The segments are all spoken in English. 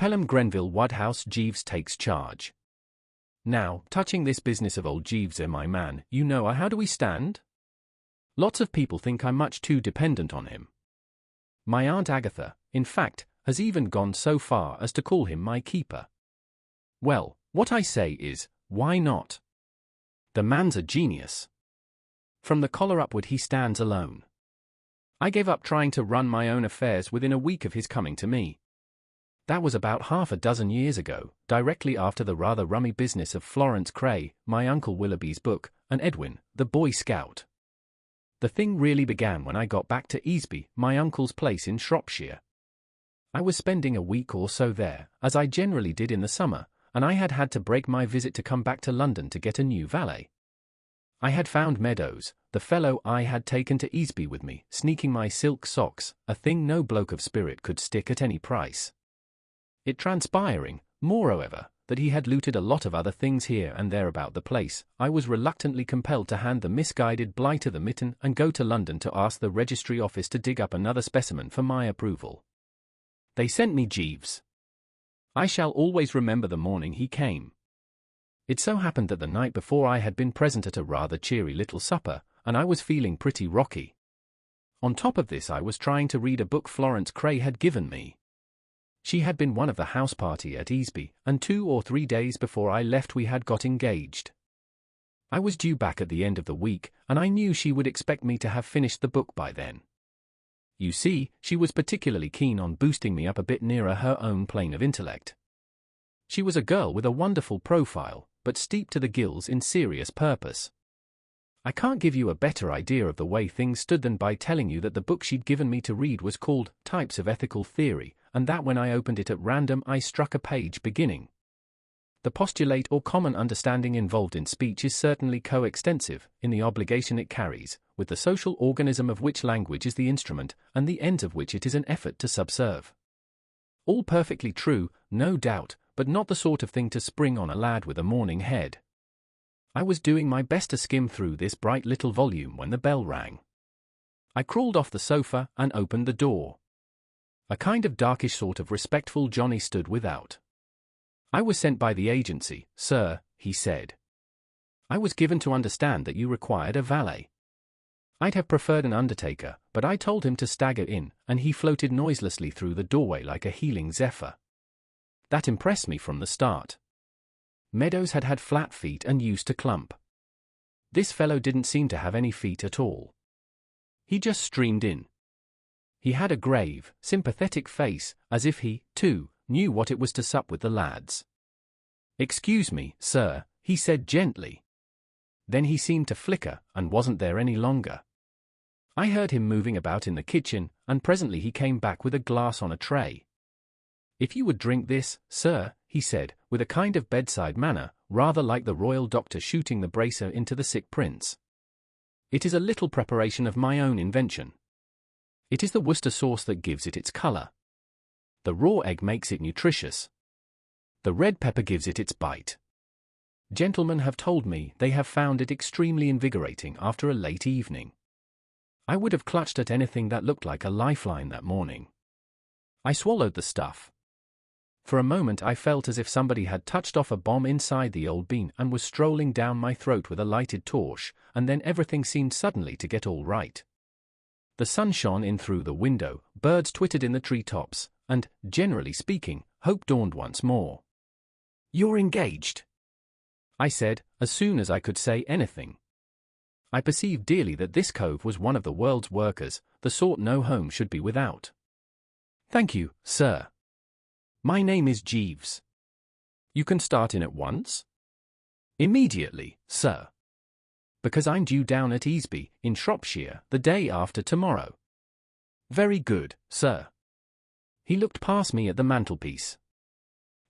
Pelham Grenville Wodehouse Jeeves takes charge. Now, touching this business of old Jeeves, my man, you know how do we stand? Lots of people think I'm much too dependent on him. My Aunt Agatha, in fact, has even gone so far as to call him my keeper. Well, what I say is, why not? The man's a genius. From the collar upward he stands alone. I gave up trying to run my own affairs within a week of his coming to me. That was about half a dozen years ago, directly after the rather rummy business of Florence Cray, my Uncle Willoughby's book, and Edwin, the Boy Scout. The thing really began when I got back to Easby, my uncle's place in Shropshire. I was spending a week or so there, as I generally did in the summer, and I had had to break my visit to come back to London to get a new valet. I had found Meadows, the fellow I had taken to Easby with me, sneaking my silk socks, a thing no bloke of spirit could stick at any price. It transpiring, moreover, that he had looted a lot of other things here and there about the place, I was reluctantly compelled to hand the misguided blighter the mitten and go to London to ask the registry office to dig up another specimen for my approval. They sent me Jeeves. I shall always remember the morning he came. It so happened that the night before I had been present at a rather cheery little supper, and I was feeling pretty rocky. On top of this I was trying to read a book Florence Cray had given me. She had been one of the house party at Easby, and 2 or 3 days before I left we had got engaged. I was due back at the end of the week, and I knew she would expect me to have finished the book by then. You see, she was particularly keen on boosting me up a bit nearer her own plane of intellect. She was a girl with a wonderful profile, but steeped to the gills in serious purpose. I can't give you a better idea of the way things stood than by telling you that the book she'd given me to read was called Types of Ethical Theory, and that when I opened it at random I struck a page beginning. The postulate or common understanding involved in speech is certainly coextensive in the obligation it carries, with the social organism of which language is the instrument, and the ends of which it is an effort to subserve. All perfectly true, no doubt, but not the sort of thing to spring on a lad with a morning head. I was doing my best to skim through this bright little volume when the bell rang. I crawled off the sofa and opened the door. A kind of darkish sort of respectful Johnny stood without. I was sent by the agency, sir, he said. I was given to understand that you required a valet. I'd have preferred an undertaker, but I told him to stagger in, and he floated noiselessly through the doorway like a healing zephyr. That impressed me from the start. Meadows had had flat feet and used to clump. This fellow didn't seem to have any feet at all. He just streamed in. He had a grave, sympathetic face, as if he, too, knew what it was to sup with the lads. "Excuse me, sir," he said gently. Then he seemed to flicker, and wasn't there any longer. I heard him moving about in the kitchen, and presently he came back with a glass on a tray. "If you would drink this, sir," he said, with a kind of bedside manner, rather like the royal doctor shooting the bracer into the sick prince. "It is a little preparation of my own invention. It is the Worcester sauce that gives it its colour. The raw egg makes it nutritious. The red pepper gives it its bite. Gentlemen have told me they have found it extremely invigorating after a late evening. I would have clutched at anything that looked like a lifeline that morning." I swallowed the stuff. For a moment I felt as if somebody had touched off a bomb inside the old bean and was strolling down my throat with a lighted torch, and then everything seemed suddenly to get all right. The sun shone in through the window, birds twittered in the tree-tops, and, generally speaking, hope dawned once more. "You're engaged," I said, as soon as I could say anything. I perceived dearly that this cove was one of the world's workers, the sort no home should be without. "Thank you, sir. My name is Jeeves. You can start in at once?" "Immediately, sir. Because I'm due down at Easby, in Shropshire, the day after tomorrow." "Very good, sir." He looked past me at the mantelpiece.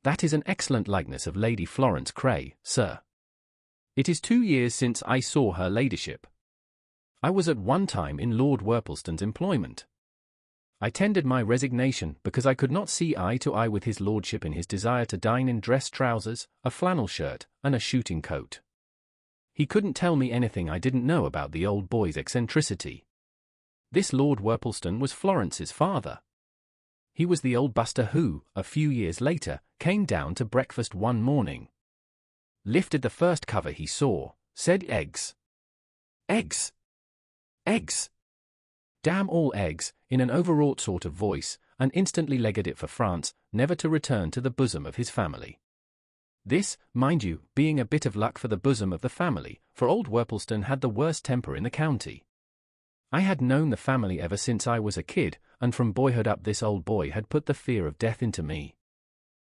"That is an excellent likeness of Lady Florence Cray, sir. It is 2 years since I saw her ladyship. I was at one time in Lord Worpleston's employment. I tendered my resignation because I could not see eye to eye with his lordship in his desire to dine in dress trousers, a flannel shirt, and a shooting coat. He couldn't tell me anything I didn't know about the old boy's eccentricity. This Lord Worpleston was Florence's father. He was the old buster who, a few years later, came down to breakfast one morning. Lifted the first cover he saw, said eggs. Eggs! Eggs! Damn all eggs, in an overwrought sort of voice, and instantly legged it for France, never to return to the bosom of his family. This, mind you, being a bit of luck for the bosom of the family, for old Worplesdon had the worst temper in the county. I had known the family ever since I was a kid, and from boyhood up this old boy had put the fear of death into me.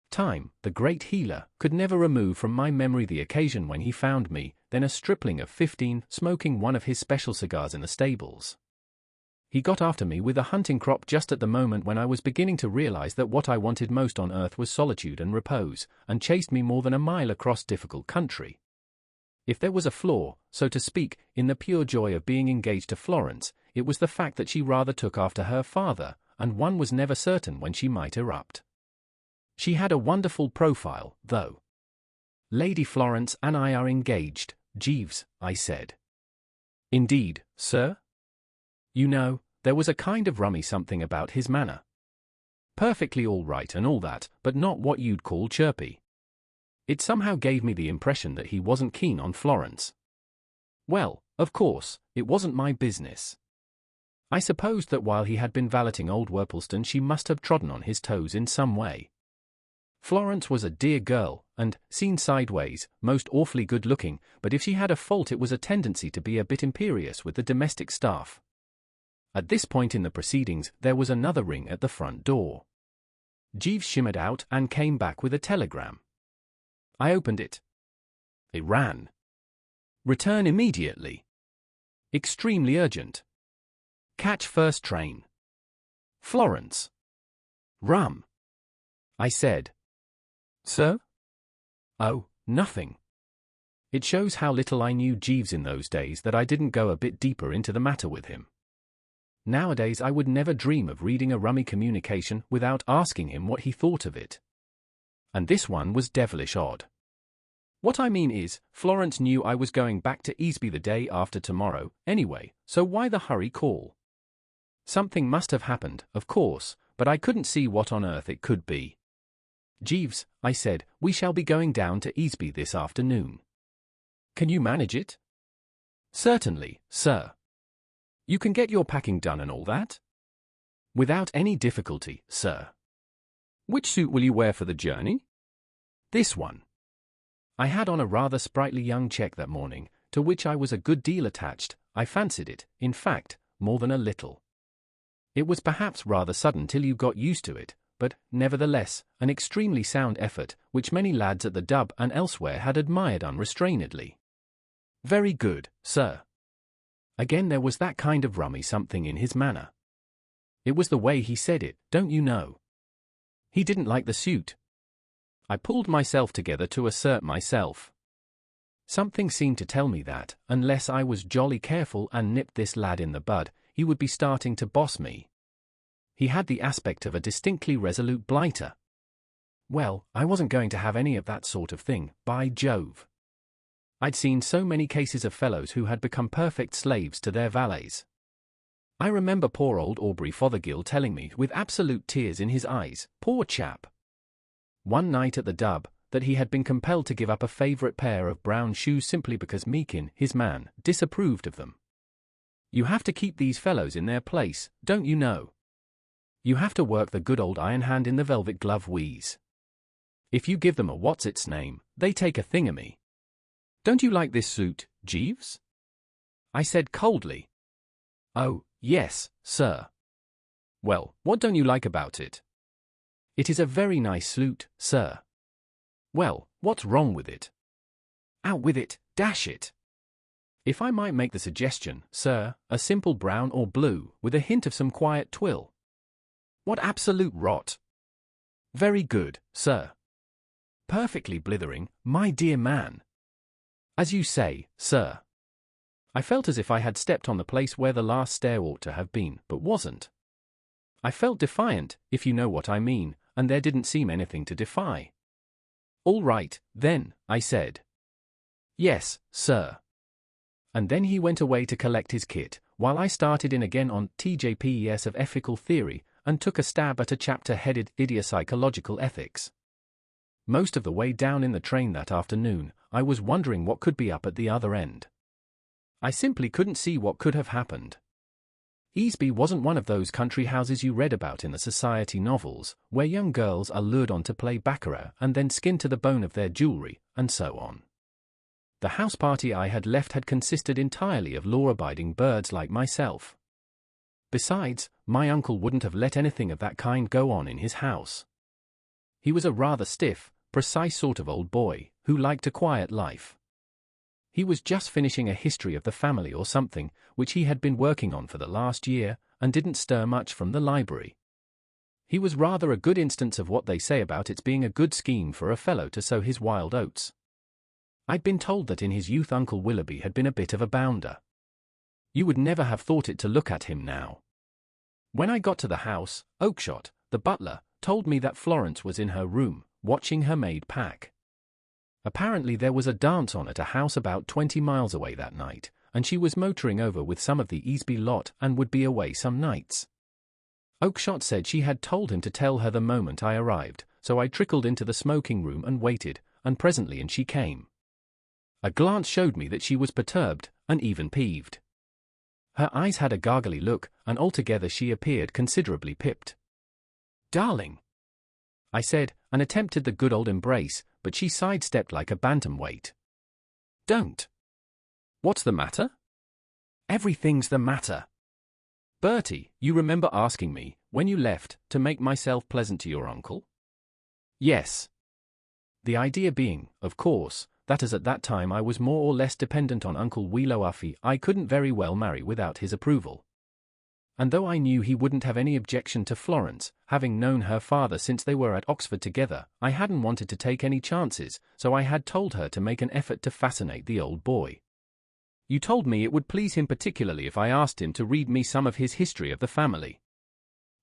Time, the great healer, could never remove from my memory the occasion when he found me, then a stripling of 15, smoking one of his special cigars in the stables. He got after me with a hunting crop just at the moment when I was beginning to realize that what I wanted most on earth was solitude and repose, and chased me more than a mile across difficult country. If there was a flaw, so to speak, in the pure joy of being engaged to Florence, it was the fact that she rather took after her father, and one was never certain when she might erupt. She had a wonderful profile, though. "Lady Florence and I are engaged, Jeeves," I said. "Indeed, sir?" You know, there was a kind of rummy something about his manner. Perfectly all right and all that, but not what you'd call chirpy. It somehow gave me the impression that he wasn't keen on Florence. Well, of course, it wasn't my business. I supposed that while he had been valeting old Worplesdon she must have trodden on his toes in some way. Florence was a dear girl, and, seen sideways, most awfully good-looking, but if she had a fault it was a tendency to be a bit imperious with the domestic staff. At this point in the proceedings there was another ring at the front door. Jeeves shimmered out and came back with a telegram. I opened it. It ran. "Return immediately. Extremely urgent. Catch first train. Florence." "Rum," I said. "Sir?" "Oh, nothing." It shows how little I knew Jeeves in those days that I didn't go a bit deeper into the matter with him. Nowadays I would never dream of reading a rummy communication without asking him what he thought of it. And this one was devilish odd. What I mean is, Florence knew I was going back to Easby the day after tomorrow, anyway, so why the hurry call? Something must have happened, of course, but I couldn't see what on earth it could be. "Jeeves," I said, "we shall be going down to Easby this afternoon. Can you manage it?" "Certainly, sir." "You can get your packing done and all that?" "Without any difficulty, sir." "Which suit will you wear for the journey?" "This one." I had on a rather sprightly young check that morning, to which I was a good deal attached. I fancied it, in fact, more than a little. It was perhaps rather sudden till you got used to it, but, nevertheless, an extremely sound effort, which many lads at the Dub and elsewhere had admired unrestrainedly. "Very good, sir." Again there was that kind of rummy something in his manner. It was the way he said it, don't you know. He didn't like the suit. I pulled myself together to assert myself. Something seemed to tell me that, unless I was jolly careful and nipped this lad in the bud, he would be starting to boss me. He had the aspect of a distinctly resolute blighter. Well, I wasn't going to have any of that sort of thing, by Jove. I'd seen so many cases of fellows who had become perfect slaves to their valets. I remember poor old Aubrey Fothergill telling me, with absolute tears in his eyes, poor chap, one night at the Dub, that he had been compelled to give up a favourite pair of brown shoes simply because Meakin, his man, disapproved of them. You have to keep these fellows in their place, don't you know? You have to work the good old iron hand in the velvet glove wheeze. If you give them a what's-its-name, they take a thingamy. "Don't you like this suit, Jeeves?" I said coldly. "Oh, yes, sir." "Well, what don't you like about it?" "It is a very nice suit, sir." "Well, what's wrong with it?" "Out with it, dash it." "If I might make the suggestion, sir, a simple brown or blue, with a hint of some quiet twill." "What absolute rot." "Very good, sir." "Perfectly blithering, my dear man." "As you say, sir." I felt as if I had stepped on the place where the last stair ought to have been, but wasn't. I felt defiant, if you know what I mean, and there didn't seem anything to defy. "All right, then," I said. "Yes, sir." And then he went away to collect his kit, while I started in again on TJPES of ethical theory, and took a stab at a chapter headed Idiopsychological Ethics. Most of the way down in the train that afternoon, I was wondering what could be up at the other end. I simply couldn't see what could have happened. Easby wasn't one of those country houses you read about in the society novels, where young girls are lured on to play baccarat and then skinned to the bone of their jewelry, and so on. The house party I had left had consisted entirely of law-abiding birds like myself. Besides, my uncle wouldn't have let anything of that kind go on in his house. He was a rather stiff, precise sort of old boy, who liked a quiet life. He was just finishing a history of the family or something, which he had been working on for the last year, and didn't stir much from the library. He was rather a good instance of what they say about its being a good scheme for a fellow to sow his wild oats. I'd been told that in his youth Uncle Willoughby had been a bit of a bounder. You would never have thought it to look at him now. When I got to the house, Oakshott, the butler, told me that Florence was in her room, watching her maid pack. Apparently there was a dance on at a house about 20 miles away that night, and she was motoring over with some of the Easby lot and would be away some nights. Oakshott said she had told him to tell her the moment I arrived, so I trickled into the smoking room and waited, and presently in she came. A glance showed me that she was perturbed, and even peeved. Her eyes had a gargly look, and altogether she appeared considerably pipped. "Darling," I said, and attempted the good old embrace, but she sidestepped like a bantamweight. "Don't." "What's the matter?" "Everything's the matter. Bertie, you remember asking me, when you left, to make myself pleasant to your uncle?" "Yes." The idea being, of course, that as at that time I was more or less dependent on Uncle Wheelowaffy, I couldn't very well marry without his approval. And though I knew he wouldn't have any objection to Florence, having known her father since they were at Oxford together, I hadn't wanted to take any chances, so I had told her to make an effort to fascinate the old boy. "You told me it would please him particularly if I asked him to read me some of his history of the family.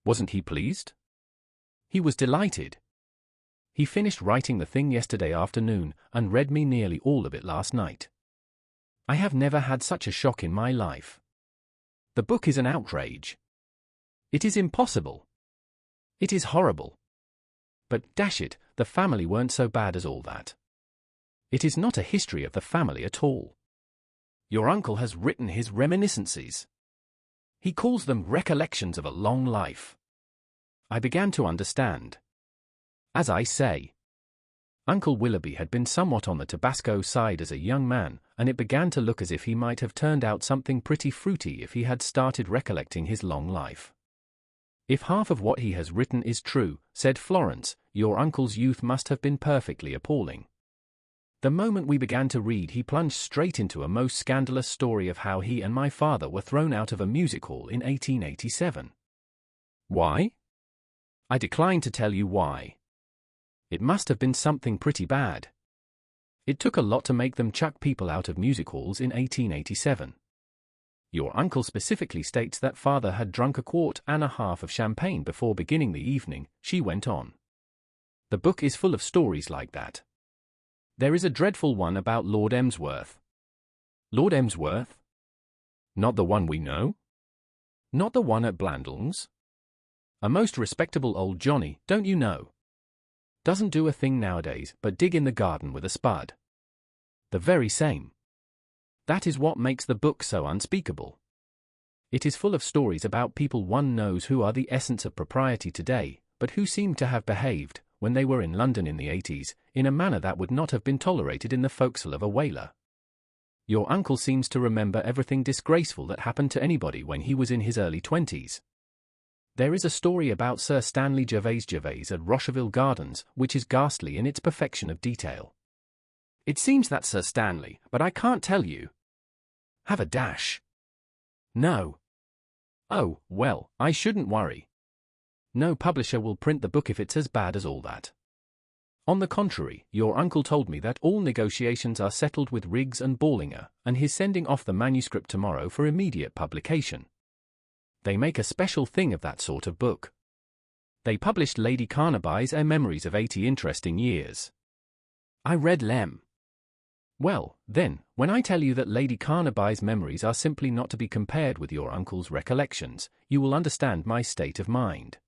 Wasn't he pleased?" "He was delighted. He finished writing the thing yesterday afternoon, and read me nearly all of it last night. I have never had such a shock in my life. The book is an outrage. It is impossible. It is horrible. But dash it, the family weren't so bad as all that. It is not a history of the family at all. Your uncle has written his reminiscences. He calls them recollections of a long life." I began to understand. As I say, Uncle Willoughby had been somewhat on the Tabasco side as a young man, and it began to look as if he might have turned out something pretty fruity if he had started recollecting his long life. "If half of what he has written is true," said Florence, "your uncle's youth must have been perfectly appalling. The moment we began to read he plunged straight into a most scandalous story of how he and my father were thrown out of a music hall in 1887. Why? I decline to tell you why. It must have been something pretty bad. It took a lot to make them chuck people out of music halls in 1887. Your uncle specifically states that father had drunk 1.5 quarts of champagne before beginning the evening," she went on. "The book is full of stories like that. There is a dreadful one about Lord Emsworth." "Lord Emsworth? Not the one we know? Not the one at Blandling's? A most respectable old Johnny, don't you know? Doesn't do a thing nowadays but dig in the garden with a spud. The very same. That is what makes the book so unspeakable. It is full of stories about people one knows who are the essence of propriety today, but who seem to have behaved, when they were in London in the 80s, in a manner that would not have been tolerated in the forecastle of a whaler. Your uncle seems to remember everything disgraceful that happened to anybody when he was in his early 20s. There is a story about Sir Stanley Gervais at Rocherville Gardens, which is ghastly in its perfection of detail. It seems that Sir Stanley, but I can't tell you. Have a dash. No. Oh, well, I shouldn't worry. No publisher will print the book if it's as bad as all that. On the contrary, your uncle told me that all negotiations are settled with Riggs and Ballinger, and he's sending off the manuscript tomorrow for immediate publication. They make a special thing of that sort of book. They published Lady Carnaby's Memories of 80 Interesting Years. I read them. Well, then, when I tell you that Lady Carnaby's memories are simply not to be compared with your uncle's recollections, you will understand my state of mind.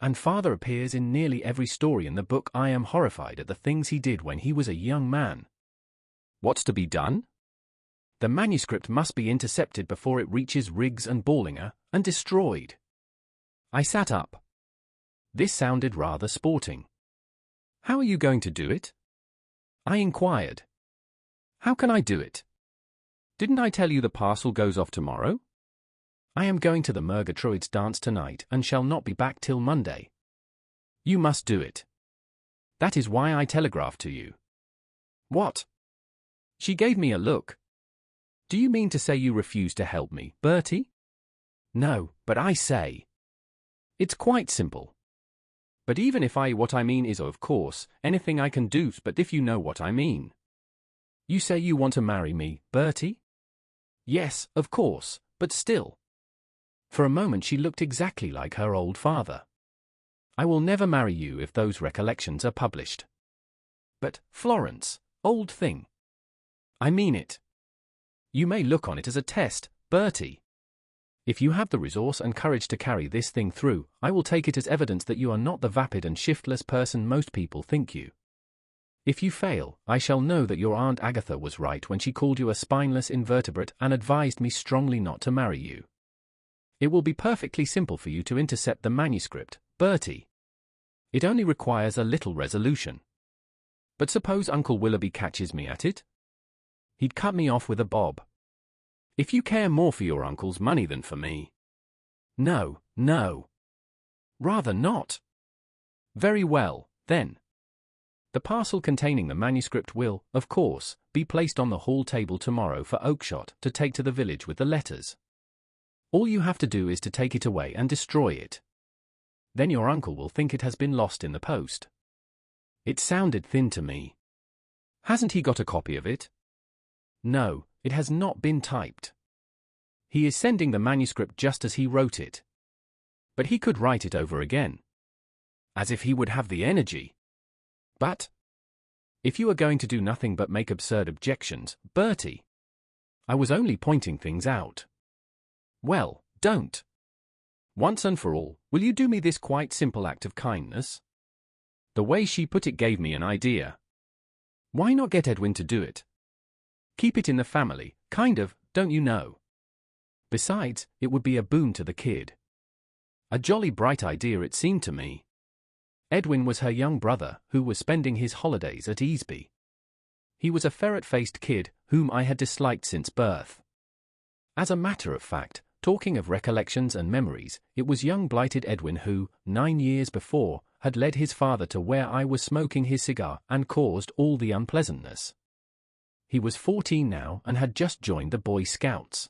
And father appears in nearly every story in the book. I am horrified at the things he did when he was a young man. What's to be done? The manuscript must be intercepted before it reaches Riggs and Ballinger, and destroyed. I sat up. This sounded rather sporting. How are you going to do it? I inquired. How can I do it? Didn't I tell you the parcel goes off tomorrow? I am going to the Murgatroyd's dance tonight and shall not be back till Monday. You must do it. That is why I telegraphed to you. What? She gave me a look. Do you mean to say you refuse to help me, Bertie? No, but I say. It's quite simple. But even if what I mean is, of course, anything I can do, but if you know what I mean. You say you want to marry me, Bertie? Yes, of course, but still. For a moment she looked exactly like her old father. I will never marry you if those recollections are published. But, Florence, old thing. I mean it. You may look on it as a test, Bertie. If you have the resource and courage to carry this thing through, I will take it as evidence that you are not the vapid and shiftless person most people think you. If you fail, I shall know that your Aunt Agatha was right when she called you a spineless invertebrate and advised me strongly not to marry you. It will be perfectly simple for you to intercept the manuscript, Bertie. It only requires a little resolution. But suppose Uncle Willoughby catches me at it? He'd cut me off with a bob. If you care more for your uncle's money than for me. No, no. Rather not. Very well, then. The parcel containing the manuscript will, of course, be placed on the hall table tomorrow for Oakshott to take to the village with the letters. All you have to do is to take it away and destroy it. Then your uncle will think it has been lost in the post. It sounded thin to me. Hasn't he got a copy of it? No, it has not been typed. He is sending the manuscript just as he wrote it. But he could write it over again. As if he would have the energy. But if you are going to do nothing but make absurd objections, Bertie. I was only pointing things out. Well, don't. Once and for all, will you do me this quite simple act of kindness? The way she put it gave me an idea. Why not get Edwin to do it? Keep it in the family, kind of, don't you know? Besides, it would be a boon to the kid. A jolly bright idea it seemed to me. Edwin was her young brother, who was spending his holidays at Easby. He was a ferret-faced kid, whom I had disliked since birth. As a matter of fact, talking of recollections and memories, it was young blighted Edwin who, 9 years before, had led his father to where I was smoking his cigar and caused all the unpleasantness. He was 14 now and had just joined the Boy Scouts.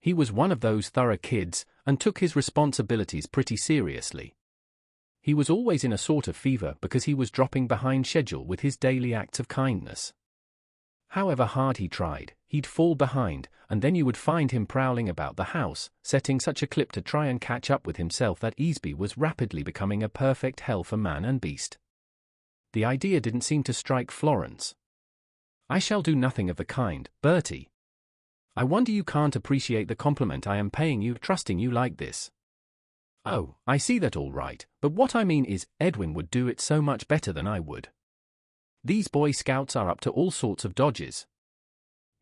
He was one of those thorough kids and took his responsibilities pretty seriously. He was always in a sort of fever because he was dropping behind schedule with his daily acts of kindness. However hard he tried, he'd fall behind, and then you would find him prowling about the house, setting such a clip to try and catch up with himself that Easby was rapidly becoming a perfect hell for man and beast. The idea didn't seem to strike Florence. I shall do nothing of the kind, Bertie. I wonder you can't appreciate the compliment I am paying you, trusting you like this. Oh, I see that all right, but what I mean is, Edwin would do it so much better than I would. These Boy Scouts are up to all sorts of dodges.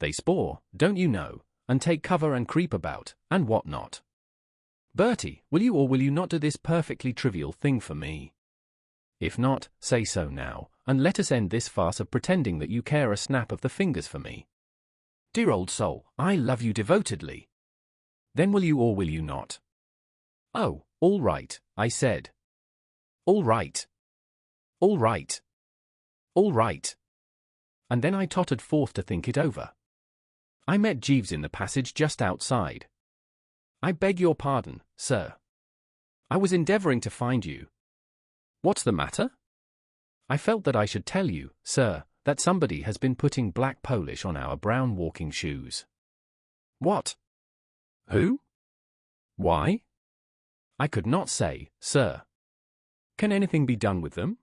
They spore, don't you know, and take cover and creep about, and what not. Bertie, will you or will you not do this perfectly trivial thing for me? If not, say so now, and let us end this farce of pretending that you care a snap of the fingers for me. Dear old soul, I love you devotedly. Then will you or will you not? Oh, all right, I said. All right. All right. All right. And then I tottered forth to think it over. I met Jeeves in the passage just outside. I beg your pardon, sir. I was endeavouring to find you. What's the matter? I felt that I should tell you, sir, that somebody has been putting black polish on our brown walking shoes. What? Who? Why? I could not say, sir. Can anything be done with them?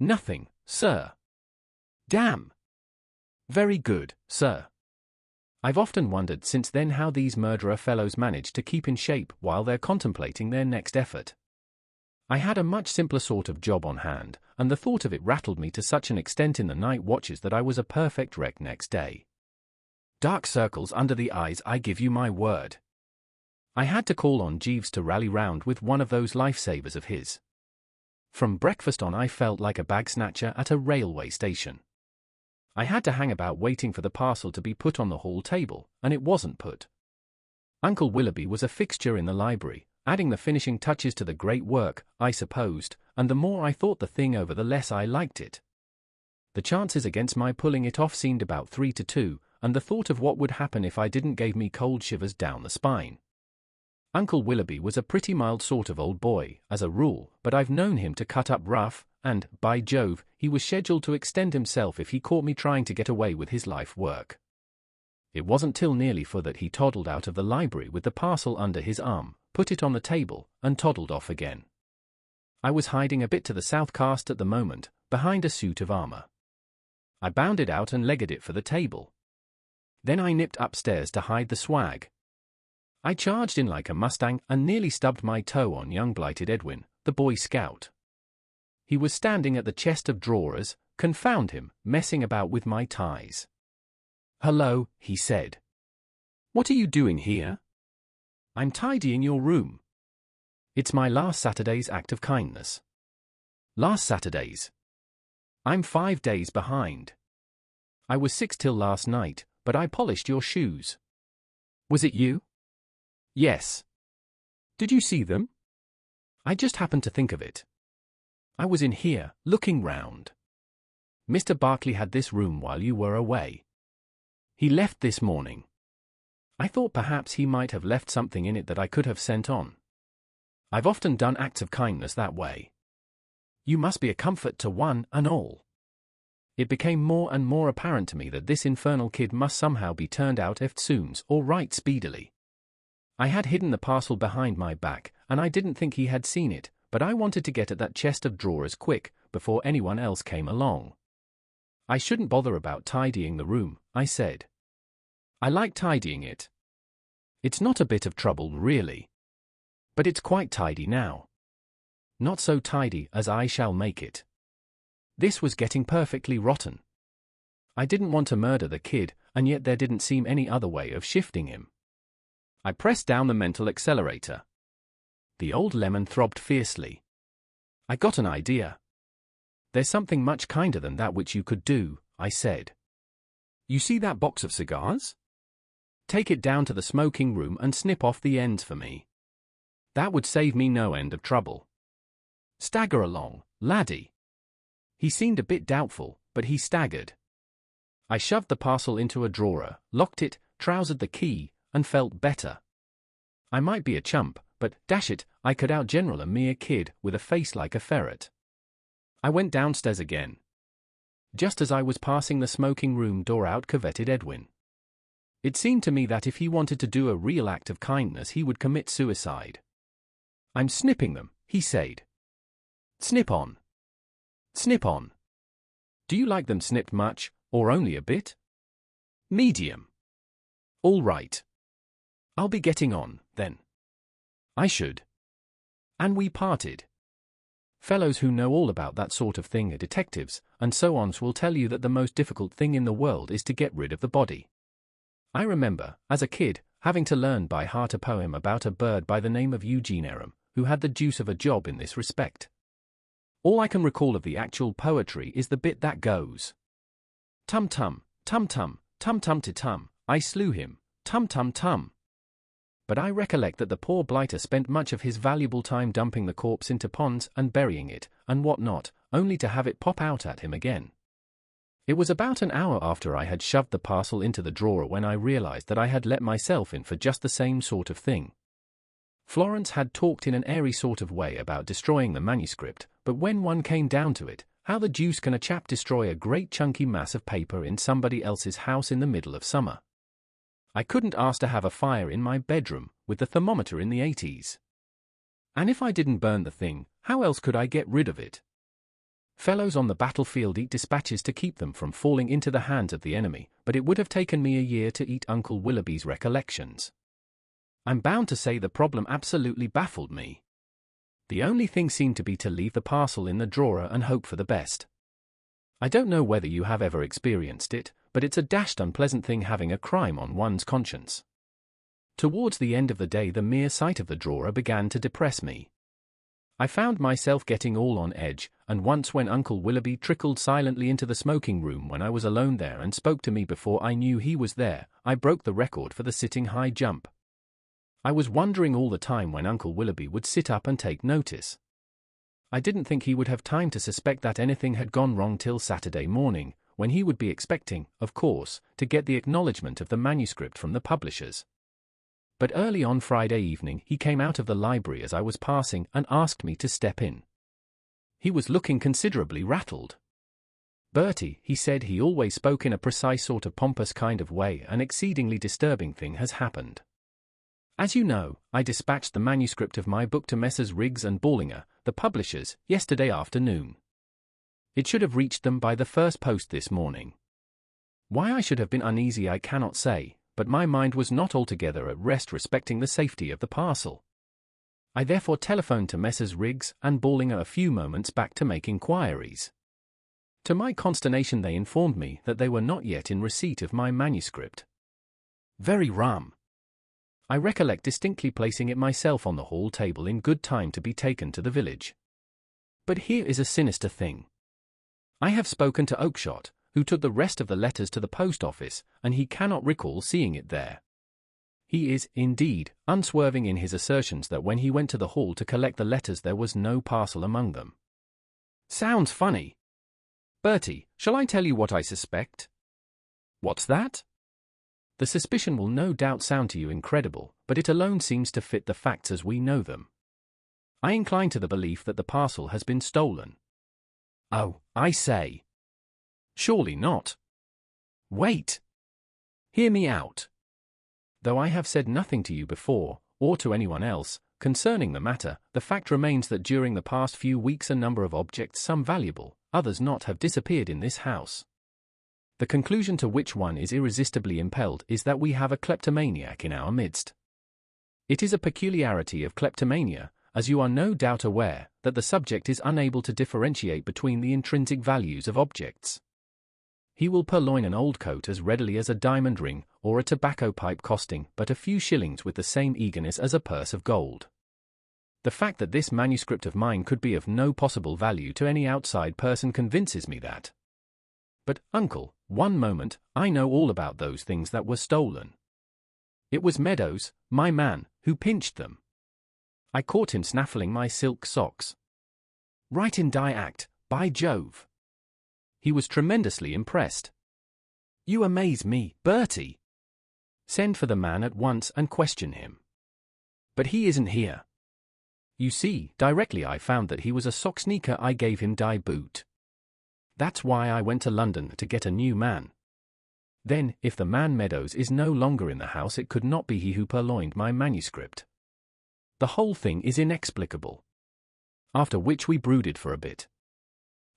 Nothing, sir. Damn. Very good, sir. I've often wondered since then how these murderer fellows manage to keep in shape while they're contemplating their next effort. I had a much simpler sort of job on hand, and the thought of it rattled me to such an extent in the night watches that I was a perfect wreck next day. Dark circles under the eyes, I give you my word. I had to call on Jeeves to rally round with one of those lifesavers of his. From breakfast on I felt like a bag snatcher at a railway station. I had to hang about waiting for the parcel to be put on the hall table, and it wasn't put. Uncle Willoughby was a fixture in the library, adding the finishing touches to the great work, I supposed, and the more I thought the thing over the less I liked it. The chances against my pulling it off seemed about 3-2, and the thought of what would happen if I didn't gave me cold shivers down the spine. Uncle Willoughby was a pretty mild sort of old boy, as a rule, but I've known him to cut up rough, and, by Jove, he was scheduled to extend himself if he caught me trying to get away with his life work. It wasn't till nearly 4 that he toddled out of the library with the parcel under his arm, put it on the table, and toddled off again. I was hiding a bit to the southcast at the moment, behind a suit of armor. I bounded out and legged it for the table. Then I nipped upstairs to hide the swag. I charged in like a mustang and nearly stubbed my toe on young blighted Edwin, the Boy Scout. He was standing at the chest of drawers, confound him, messing about with my ties. "Hello," he said. "What are you doing here?" "I'm tidying your room." "It's my last Saturday's act of kindness." "Last Saturday's?" "I'm 5 days behind. I was 6 till last night, but I polished your shoes." "Was it you?" "Yes." "Did you see them?" "I just happened to think of it. I was in here, looking round. Mr. Barclay had this room while you were away. He left this morning. I thought perhaps he might have left something in it that I could have sent on. I've often done acts of kindness that way. You must be a comfort to one and all." It became more and more apparent to me that this infernal kid must somehow be turned out eftsoons, or right speedily. I had hidden the parcel behind my back, and I didn't think he had seen it, but I wanted to get at that chest of drawers quick, before anyone else came along. "I shouldn't bother about tidying the room," I said. "I like tidying it. It's not a bit of trouble, really. But it's quite tidy now. Not so tidy as I shall make it." This was getting perfectly rotten. I didn't want to murder the kid, and yet there didn't seem any other way of shifting him. I pressed down the mental accelerator. The old lemon throbbed fiercely. "I got an idea. There's something much kinder than that which you could do," I said. "You see that box of cigars? Take it down to the smoking room and snip off the ends for me. That would save me no end of trouble. Stagger along, laddie." He seemed a bit doubtful, but he staggered. I shoved the parcel into a drawer, locked it, trousered the key, and felt better. I might be a chump, but, dash it, I could outgeneral a mere kid with a face like a ferret. I went downstairs again. Just as I was passing the smoking room door out curveted Edwin. It seemed to me that if he wanted to do a real act of kindness he would commit suicide. "I'm snipping them," he said. "Snip on. Snip on. Do you like them snipped much, or only a bit?" "Medium." "All right. I'll be getting on, then." I should. And we parted. Fellows who know all about that sort of thing are detectives, and so on will tell you that the most difficult thing in the world is to get rid of the body. I remember, as a kid, having to learn by heart a poem about a bird by the name of Eugene Aram, who had the deuce of a job in this respect. All I can recall of the actual poetry is the bit that goes, "Tum-tum, tum-tum, tum-tum-ti-tum, I slew him, tum-tum-tum." But I recollect that the poor blighter spent much of his valuable time dumping the corpse into ponds and burying it, and what not, only to have it pop out at him again. It was about an hour after I had shoved the parcel into the drawer when I realized that I had let myself in for just the same sort of thing. Florence had talked in an airy sort of way about destroying the manuscript, but when one came down to it, how the deuce can a chap destroy a great chunky mass of paper in somebody else's house in the middle of summer? I couldn't ask to have a fire in my bedroom, with the thermometer in the 80s. And if I didn't burn the thing, how else could I get rid of it? Fellows on the battlefield eat dispatches to keep them from falling into the hands of the enemy, but it would have taken me a year to eat Uncle Willoughby's recollections. I'm bound to say the problem absolutely baffled me. The only thing seemed to be to leave the parcel in the drawer and hope for the best. I don't know whether you have ever experienced it, but it's a dashed unpleasant thing having a crime on one's conscience. Towards the end of the day, the mere sight of the drawer began to depress me. I found myself getting all on edge, and once when Uncle Willoughby trickled silently into the smoking room when I was alone there and spoke to me before I knew he was there, I broke the record for the sitting high jump. I was wondering all the time when Uncle Willoughby would sit up and take notice. I didn't think he would have time to suspect that anything had gone wrong till Saturday morning, when he would be expecting, of course, to get the acknowledgement of the manuscript from the publishers. But early on Friday evening he came out of the library as I was passing and asked me to step in. He was looking considerably rattled. "Bertie," he said, he always spoke in a precise sort of pompous kind of way, "an exceedingly disturbing thing has happened. As you know, I dispatched the manuscript of my book to Messrs. Riggs and Ballinger, the publishers, yesterday afternoon. It should have reached them by the first post this morning. Why I should have been uneasy I cannot say, but my mind was not altogether at rest respecting the safety of the parcel. I therefore telephoned to Messrs. Riggs and Ballinger a few moments back to make inquiries. To my consternation they informed me that they were not yet in receipt of my manuscript. Very rum. I recollect distinctly placing it myself on the hall table in good time to be taken to the village. But here is a sinister thing. I have spoken to Oakshott, who took the rest of the letters to the post office, and he cannot recall seeing it there. He is, indeed, unswerving in his assertions that when he went to the hall to collect the letters there was no parcel among them. Sounds funny. Bertie, shall I tell you what I suspect? What's that? The suspicion will no doubt sound to you incredible, but it alone seems to fit the facts as we know them. I incline to the belief that the parcel has been stolen. Oh, I say. Surely not. Wait. Hear me out. Though I have said nothing to you before, or to anyone else, concerning the matter, the fact remains that during the past few weeks a number of objects, some valuable, others not, have disappeared in this house. The conclusion to which one is irresistibly impelled is that we have a kleptomaniac in our midst. It is a peculiarity of kleptomania, as you are no doubt aware, that the subject is unable to differentiate between the intrinsic values of objects. He will purloin an old coat as readily as a diamond ring or a tobacco pipe costing but a few shillings with the same eagerness as a purse of gold. The fact that this manuscript of mine could be of no possible value to any outside person convinces me that. But, uncle, one moment, I know all about those things that were stolen. It was Meadows, my man, who pinched them. I caught him snaffling my silk socks. Right in die act, by Jove. He was tremendously impressed. You amaze me, Bertie. Send for the man at once and question him. But he isn't here. You see, directly I found that he was a sock sneaker I gave him die boot. That's why I went to London to get a new man. Then, if the man Meadows is no longer in the house, it could not be he who purloined my manuscript. The whole thing is inexplicable. After which we brooded for a bit.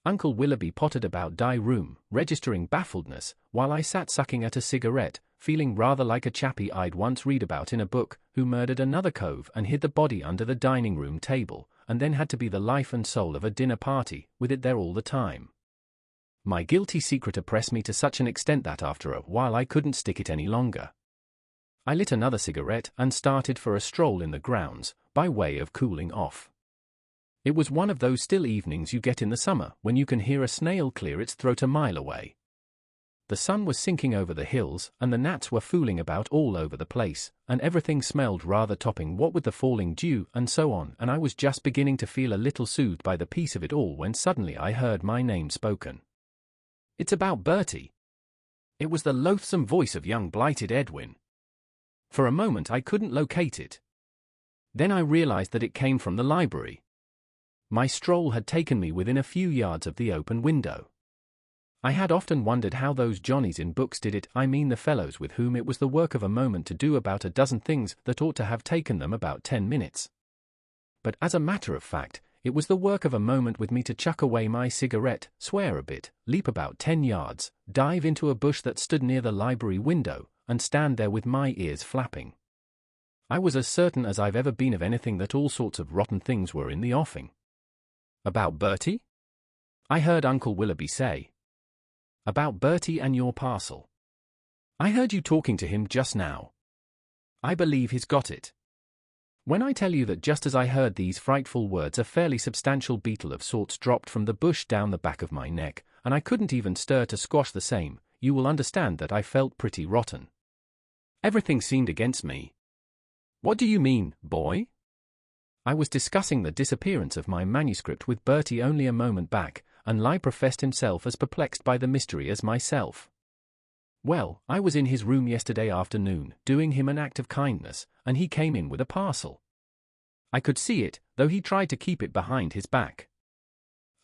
Uncle Willoughby pottered about die room, registering baffledness, while I sat sucking at a cigarette, feeling rather like a chappie I'd once read about in a book, who murdered another cove and hid the body under the dining-room table, and then had to be the life and soul of a dinner party, with it there all the time. My guilty secret oppressed me to such an extent that after a while I couldn't stick it any longer. I lit another cigarette and started for a stroll in the grounds, by way of cooling off. It was one of those still evenings you get in the summer, when you can hear a snail clear its throat a mile away. The sun was sinking over the hills, and the gnats were fooling about all over the place, and everything smelled rather topping what with the falling dew and so on, and I was just beginning to feel a little soothed by the peace of it all when suddenly I heard my name spoken. It's about Bertie. It was the loathsome voice of young blighted Edwin. For a moment I couldn't locate it. Then I realized that it came from the library. My stroll had taken me within a few yards of the open window. I had often wondered how those Johnnies in books did it, I mean the fellows with whom it was the work of a moment to do about a dozen things that ought to have taken them about 10 minutes. But as a matter of fact, it was the work of a moment with me to chuck away my cigarette, swear a bit, leap about 10 yards, dive into a bush that stood near the library window, and stand there with my ears flapping. I was as certain as I've ever been of anything that all sorts of rotten things were in the offing. About Bertie? I heard Uncle Willoughby say. About Bertie and your parcel. I heard you talking to him just now. I believe he's got it. When I tell you that just as I heard these frightful words a fairly substantial beetle of sorts dropped from the bush down the back of my neck, and I couldn't even stir to squash the same, you will understand that I felt pretty rotten. Everything seemed against me. What do you mean, boy? I was discussing the disappearance of my manuscript with Bertie only a moment back, and Lie professed himself as perplexed by the mystery as myself. Well, I was in his room yesterday afternoon, doing him an act of kindness, and he came in with a parcel. I could see it, though he tried to keep it behind his back.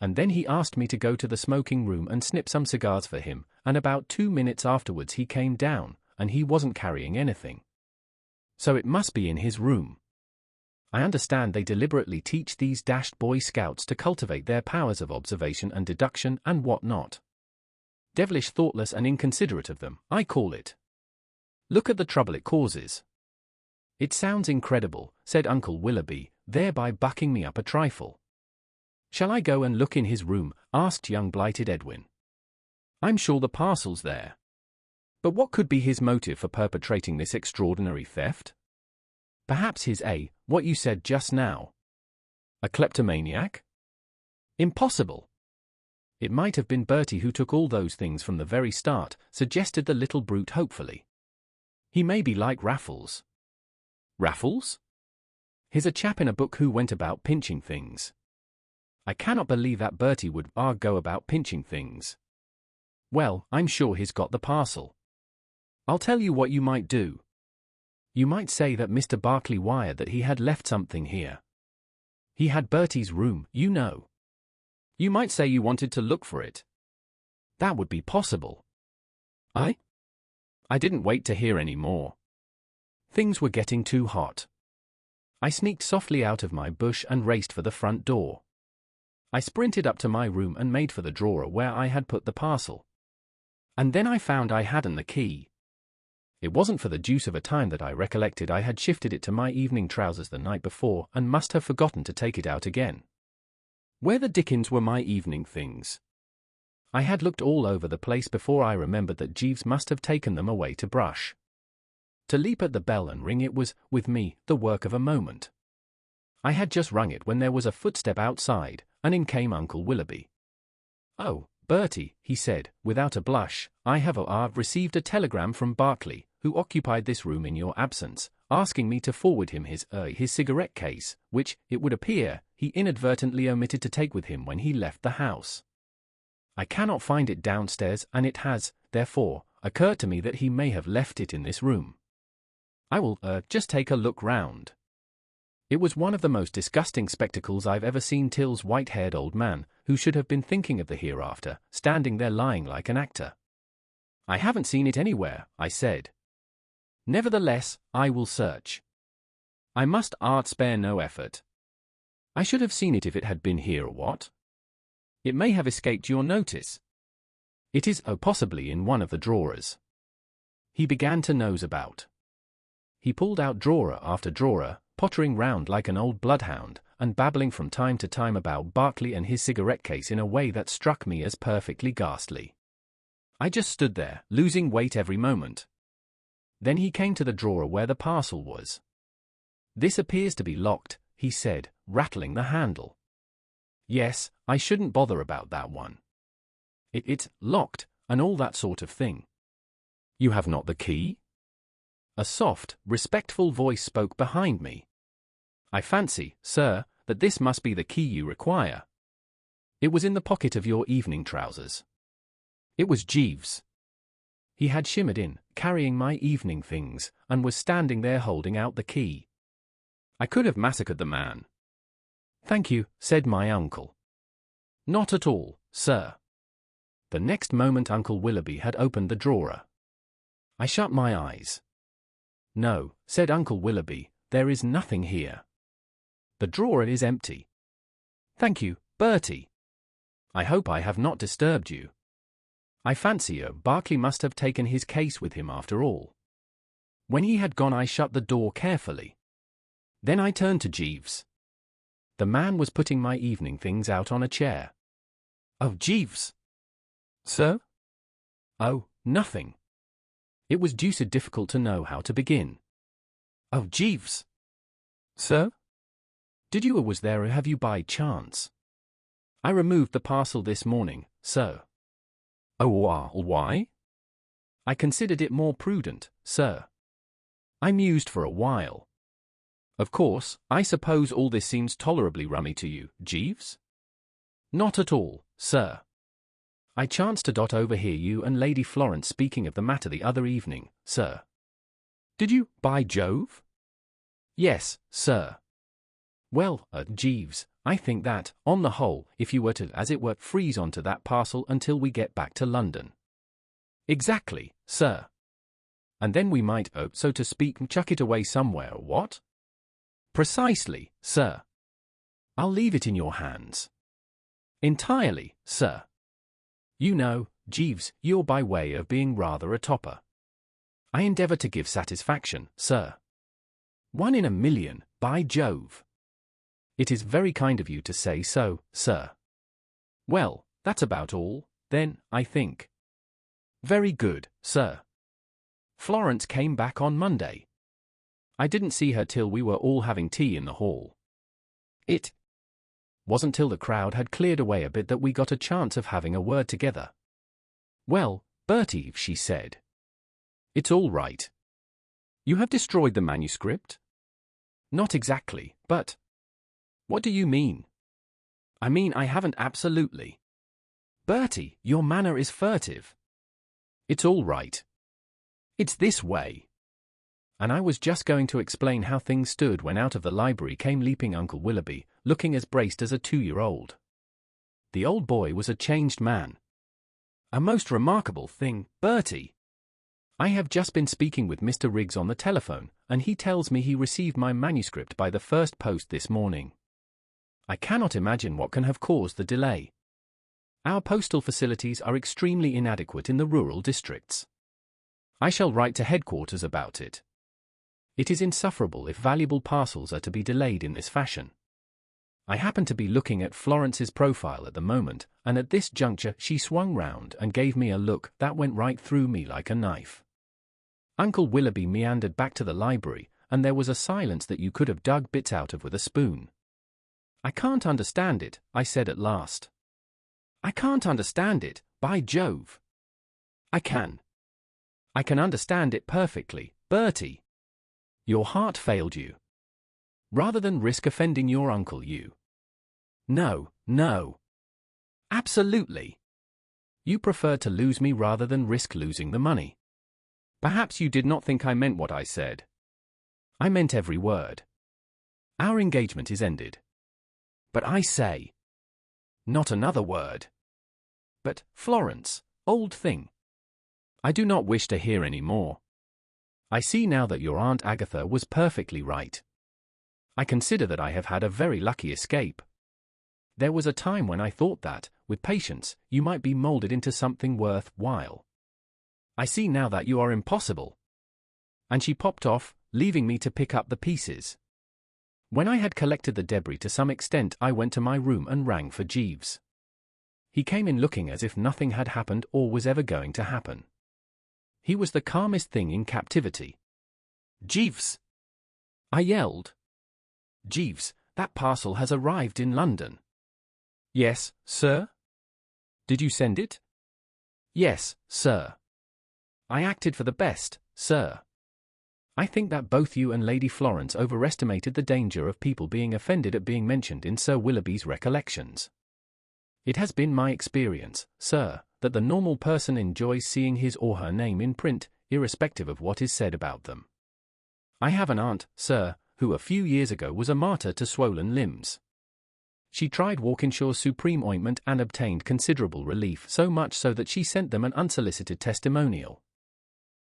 And then he asked me to go to the smoking room and snip some cigars for him, and about 2 minutes afterwards he came down, and he wasn't carrying anything. So it must be in his room. I understand they deliberately teach these dashed Boy Scouts to cultivate their powers of observation and deduction and what not. Devilish thoughtless and inconsiderate of them, I call it. Look at the trouble it causes. It sounds incredible, said Uncle Willoughby, thereby bucking me up a trifle. Shall I go and look in his room? Asked young blighted Edwin. I'm sure the parcel's there. But what could be his motive for perpetrating this extraordinary theft? Perhaps what you said just now. A kleptomaniac? Impossible. It might have been Bertie who took all those things from the very start, suggested the little brute hopefully. He may be like Raffles. Raffles? He's a chap in a book who went about pinching things. I cannot believe that Bertie would go about pinching things. Well, I'm sure he's got the parcel. I'll tell you what you might do. You might say that Mr. Barclay wired that he had left something here. He had Bertie's room, you know. You might say you wanted to look for it. That would be possible. I didn't wait to hear any more. Things were getting too hot. I sneaked softly out of my bush and raced for the front door. I sprinted up to my room and made for the drawer where I had put the parcel. And then I found I hadn't the key. It wasn't for the deuce of a time that I recollected I had shifted it to my evening trousers the night before and must have forgotten to take it out again. Where the dickens were my evening things? I had looked all over the place before I remembered that Jeeves must have taken them away to brush. To leap at the bell and ring it was, with me, the work of a moment. I had just rung it when there was a footstep outside, and in came Uncle Willoughby. "Oh, Bertie," he said, without a blush, "I have received a telegram from Barclay, who occupied this room in your absence, asking me to forward him his cigarette case, which, it would appear, he inadvertently omitted to take with him when he left the house. I cannot find it downstairs, and it has, therefore, occurred to me that he may have left it in this room. I will, just take a look round." It was one of the most disgusting spectacles I've ever seen. Till's white-haired old man, who should have been thinking of the hereafter, standing there lying like an actor. "I haven't seen it anywhere," I said. "Nevertheless, I will search. I must spare no effort. I should have seen it if it had been here or what? It may have escaped your notice. It is, possibly in one of the drawers." He began to nose about. He pulled out drawer after drawer, pottering round like an old bloodhound, and babbling from time to time about Barclay and his cigarette case in a way that struck me as perfectly ghastly. I just stood there, losing weight every moment. Then he came to the drawer where the parcel was. "This appears to be locked," he said, rattling the handle. "Yes, I shouldn't bother about that one. It's locked, and all that sort of thing." "You have not the key?" A soft, respectful voice spoke behind me. "I fancy, sir, that this must be the key you require. It was in the pocket of your evening trousers." It was Jeeves. He had shimmered in, carrying my evening things, and was standing there holding out the key. I could have massacred the man. "Thank you," said my uncle. "Not at all, sir." The next moment Uncle Willoughby had opened the drawer. I shut my eyes. "No," said Uncle Willoughby, "there is nothing here. The drawer is empty." "Thank you, Bertie. I hope I have not disturbed you. I fancy Barclay must have taken his case with him after all." When he had gone I shut the door carefully. Then I turned to Jeeves. The man was putting my evening things out on a chair. "Oh, Jeeves." "Sir?" "Oh, nothing." It was deuced difficult to know how to begin. "Oh, Jeeves." "Sir?" "Did you or was there or have you by chance?" "I removed the parcel this morning, sir." "Oh, why?" "I considered it more prudent, sir." I mused for a while. "Of course, I suppose all this seems tolerably rummy to you, Jeeves?" "Not at all, sir. I chanced to overhear you and Lady Florence speaking of the matter the other evening, sir." "Did you, by Jove?" "Yes, sir." "Well, Jeeves, I think that, on the whole, if you were to, as it were, freeze onto that parcel until we get back to London." "Exactly, sir." "And then we might, so to speak, chuck it away somewhere, what?" "Precisely, sir." "I'll leave it in your hands." "Entirely, sir." "You know, Jeeves, you're by way of being rather a topper." "I endeavour to give satisfaction, sir." "1 in a million, by Jove." "It is very kind of you to say so, sir." "Well, that's about all, then, I think." "Very good, sir." "Florence came back on Monday." "I didn't see her till we were all having tea in the hall." "It wasn't till the crowd had cleared away a bit that we got a chance of having a word together." "Well, Bertie," she said, "it's all right." "You have destroyed the manuscript?" "Not exactly, but—" "What do you mean?" "I mean I haven't absolutely." "Bertie, your manner is furtive." "It's all right. It's this way." And I was just going to explain how things stood when out of the library came leaping Uncle Willoughby, looking as braced as a 2-year-old. The old boy was a changed man. "A most remarkable thing, Bertie. I have just been speaking with Mr. Riggs on the telephone, and he tells me he received my manuscript by the first post this morning. I cannot imagine what can have caused the delay. Our postal facilities are extremely inadequate in the rural districts. I shall write to headquarters about it. It is insufferable if valuable parcels are to be delayed in this fashion. I happen to be looking at Florence's profile at the moment, and at this juncture she swung round and gave me a look that went right through me like a knife." Uncle Willoughby meandered back to the library, and there was a silence that you could have dug bits out of with a spoon. "I can't understand it," I said at last. "I can't understand it, by Jove." "I can. I can understand it perfectly, Bertie. Your heart failed you. Rather than risk offending your uncle, you—" "No, no. Absolutely. You preferred to lose me rather than risk losing the money. Perhaps you did not think I meant what I said." "I meant every word. Our engagement is ended." "But I say—" "Not another word." "But, Florence, old thing. I do not wish to hear any more. I see now that your Aunt Agatha was perfectly right. I consider that I have had a very lucky escape. There was a time when I thought that, with patience, you might be molded into something worth while. I see now that you are impossible." And she popped off, leaving me to pick up the pieces. When I had collected the debris to some extent, I went to my room and rang for Jeeves. He came in looking as if nothing had happened or was ever going to happen. He was the calmest thing in captivity. "Jeeves!" I yelled. "Jeeves, that parcel has arrived in London." "Yes, sir?" "Did you send it?" "Yes, sir. I acted for the best, sir. I think that both you and Lady Florence overestimated the danger of people being offended at being mentioned in Sir Willoughby's recollections. It has been my experience, sir, that the normal person enjoys seeing his or her name in print, irrespective of what is said about them. I have an aunt, sir, who a few years ago was a martyr to swollen limbs. She tried Walkinshaw's Supreme Ointment and obtained considerable relief, so much so that she sent them an unsolicited testimonial.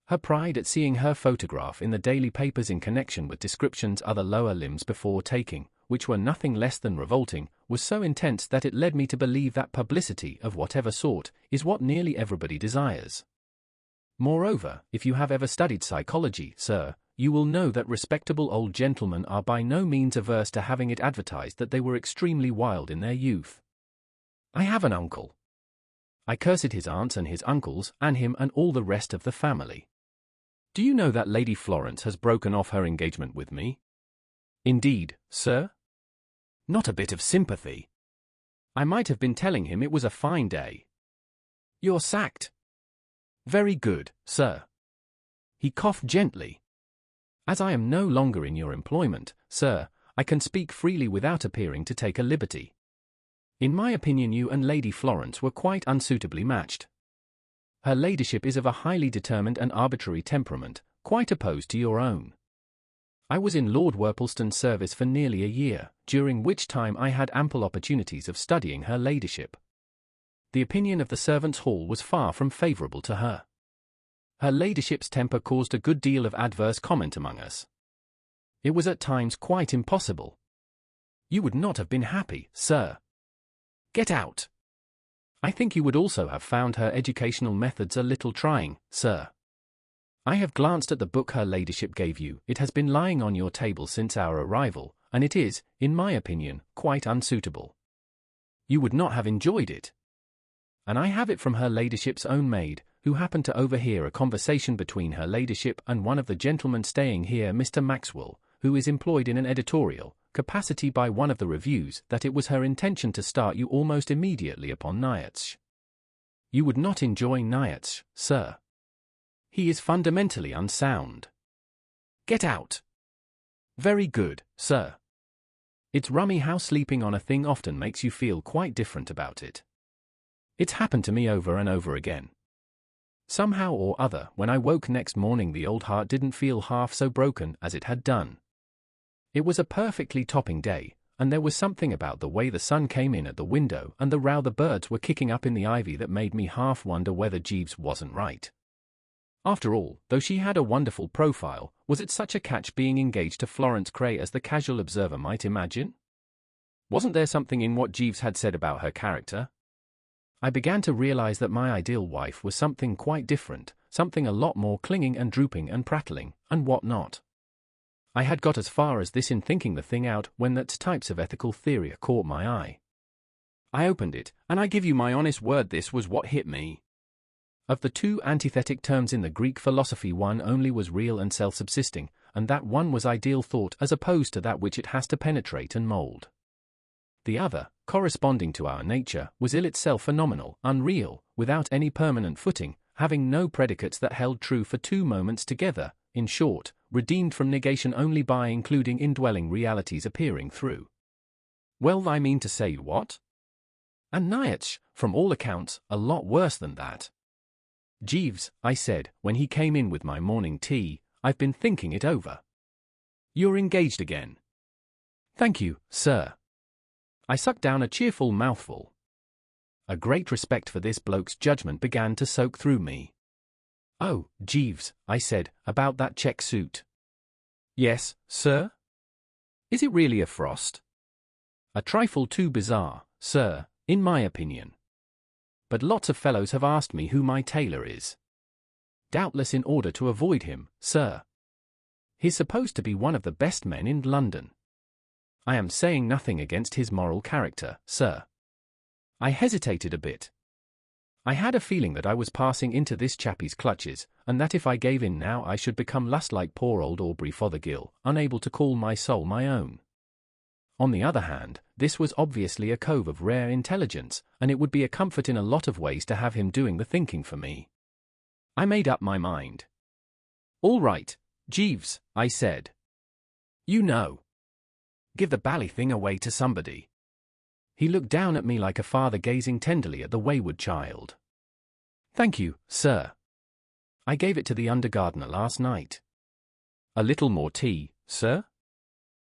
Her pride at seeing her photograph in the daily papers in connection with descriptions of other lower limbs before taking, which were nothing less than revolting, was so intense that it led me to believe that publicity of whatever sort is what nearly everybody desires. Moreover, if you have ever studied psychology, sir, you will know that respectable old gentlemen are by no means averse to having it advertised that they were extremely wild in their youth. I have an uncle. I cursed his aunts and his uncles and him and all the rest of the family. Do you know that Lady Florence has broken off her engagement with me? Indeed, sir? Not a bit of sympathy. I might have been telling him it was a fine day. You're sacked. Very good, sir. He coughed gently. As I am no longer in your employment, sir, I can speak freely without appearing to take a liberty. In my opinion, you and Lady Florence were quite unsuitably matched. Her ladyship is of a highly determined and arbitrary temperament, quite opposed to your own. I was in Lord Worpleston's service for nearly a year, during which time I had ample opportunities of studying her ladyship. The opinion of the servants' hall was far from favourable to her. Her ladyship's temper caused a good deal of adverse comment among us. It was at times quite impossible. You would not have been happy, sir. Get out. I think you would also have found her educational methods a little trying, sir. I have glanced at the book her ladyship gave you. It has been lying on your table since our arrival, and it is, in my opinion, quite unsuitable. You would not have enjoyed it. And I have it from her ladyship's own maid, who happened to overhear a conversation between her ladyship and one of the gentlemen staying here, Mr. Maxwell, who is employed in an editorial capacity by one of the reviews, that it was her intention to start you almost immediately upon Nietzsche. You would not enjoy Nietzsche, sir. He is fundamentally unsound. Get out. Very good, sir. It's rummy how sleeping on a thing often makes you feel quite different about it. It's happened to me over and over again. Somehow or other, when I woke next morning, the old heart didn't feel half so broken as it had done. It was a perfectly topping day, and there was something about the way the sun came in at the window and the row the birds were kicking up in the ivy that made me half wonder whether Jeeves wasn't right. After all, though she had a wonderful profile, was it such a catch being engaged to Florence Cray as the casual observer might imagine? Wasn't there something in what Jeeves had said about her character? I began to realize that my ideal wife was something quite different, something a lot more clinging and drooping and prattling, and what not. I had got as far as this in thinking the thing out when that types of ethical theory caught my eye. I opened it, and I give you my honest word this was what hit me. Of the two antithetic terms in the Greek philosophy, one only was real and self-subsisting, and that one was ideal thought as opposed to that which it has to penetrate and mould. The other, corresponding to our nature, was ill itself phenomenal, unreal, without any permanent footing, having no predicates that held true for 2 moments together, in short, redeemed from negation only by including indwelling realities appearing through. Well, I mean to say what? And Nietzsche, from all accounts, a lot worse than that. Jeeves, I said, when he came in with my morning tea, I've been thinking it over. You're engaged again. Thank you, sir. I sucked down a cheerful mouthful. A great respect for this bloke's judgment began to soak through me. Oh, Jeeves, I said, about that check suit. Yes, sir? Is it really a frost? A trifle too bizarre, sir, in my opinion. But lots of fellows have asked me who my tailor is. Doubtless in order to avoid him, sir. He's supposed to be one of the best men in London. I am saying nothing against his moral character, sir. I hesitated a bit. I had a feeling that I was passing into this chappie's clutches, and that if I gave in now I should become lust like poor old Aubrey Fothergill, unable to call my soul my own. On the other hand, this was obviously a cove of rare intelligence, and it would be a comfort in a lot of ways to have him doing the thinking for me. I made up my mind. All right, Jeeves, I said. You know. Give the bally thing away to somebody. He looked down at me like a father gazing tenderly at the wayward child. Thank you, sir. I gave it to the under gardener last night. A little more tea, sir?